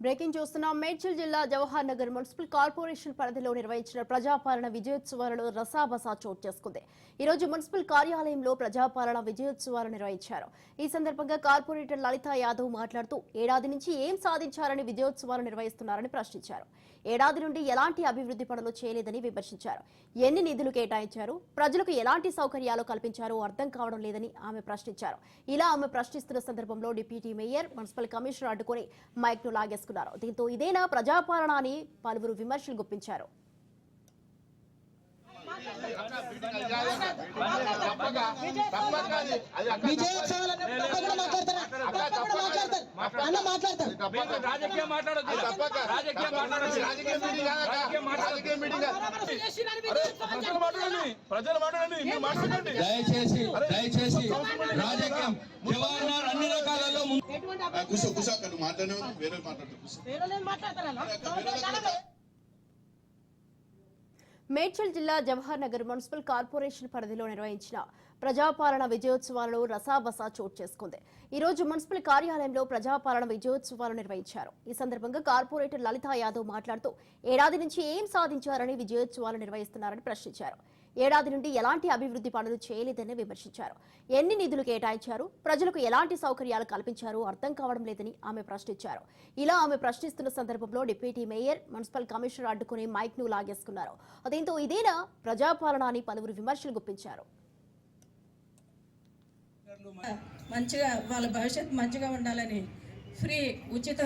Breaking చూస్తున్నాం. మేడ్చల్ జిల్లా Jawahar Nagar municipal corporation పరిధిలో నిర్వహించిన ప్రజాపాలన విజయోత్సవాలలో రసాబసా చోటు చేసుకుంది. ఈ రోజు మున్సిపల్ కార్యాలయంలో ప్రజాపాలన విజయోత్సవాలు నిర్వహించారు. ఈ సందర్భంగా కార్పొరేటర్ లలితా యాదవ్ మాట్లాడుతూ ఏడాది నుంచి ఏం సాధించారని విజయోత్సవాలు నిర్వహిస్తున్నారని ప్రశ్నించారు. ఏడాది నుండి ఎలాంటి అభివృద్ధి పనులు చేయలేదని విమర్శించారు. ఎన్ని నిధులు కేటాయించారు, ప్రజలకు ఎలాంటి సౌకర్యాలు కల్పించారో అర్థం కావడం లేదని ఆమె ప్రశ్నించారు. ఇలా ఆమె ప్రశ్నిస్తున్న సందర్భంలో డిప్యూటీ మేయర్, మున్సిపల్ కమిషనర్ అడ్డుకుని మైక్ ను లాగేసుకున్నారు. దీంతో ఇదేనా ప్రజాపాలన అని పలువురు విమర్శలు గుప్పించారు. దయచేసి రాజకీయం అన్ని రకాలలో మేడ్చల్ జిల్లా జవహర్ నగర్ మున్సిపల్ కార్పొరేషన్ పరిధిలో నిర్వహించిన ప్రజాపాలన విజయోత్సవాలలో రసాబసా చోటు చేసుకుంది. ఈ రోజు మున్సిపల్ కార్యాలయంలో ప్రజాపాలన విజయోత్సవాలు నిర్వహించారు. ఈ సందర్భంగా కార్పొరేటర్ లలితా యాదవ్ మాట్లాడుతూ ఏడాది నుంచి ఏం సాధించారని విజయోత్సవాలు నిర్వహిస్తున్నారని ప్రశ్నించారు. ఏడాది నుండి ఎలాంటి అభివృద్ధి పనులు చేయలేదని విమర్శించారు. ఎన్ని నిధులు కేటాయించారు, ప్రజలకు ఎలాంటి సౌకర్యాలు కల్పించారో అర్థం కావడం లేదని ఆమె ప్రశ్నించారు. ఇలా ఆమె ప్రశ్నిస్తున్న సందర్భంలో డిప్యూటీ మేయర్, మున్సిపల్ కమిషనర్ అడ్డుకుని మైక్ ను లాగేసుకున్నారు. దీంతో ఇదేనా ప్రజాపాలన అని పలువురు విమర్శలు గుప్పించారు. మంచిగా వాళ్ళ భవిష్యత్తు మంచిగా ఉండాలని ఉచిత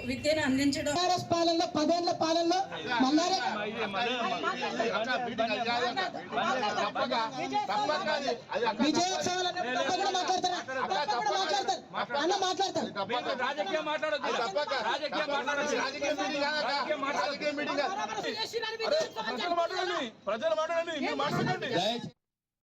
విద్యను అందించడం. పాలనలో 10 ఏళ్ల పాలనలో ప్రజలు మాట్లాడండి.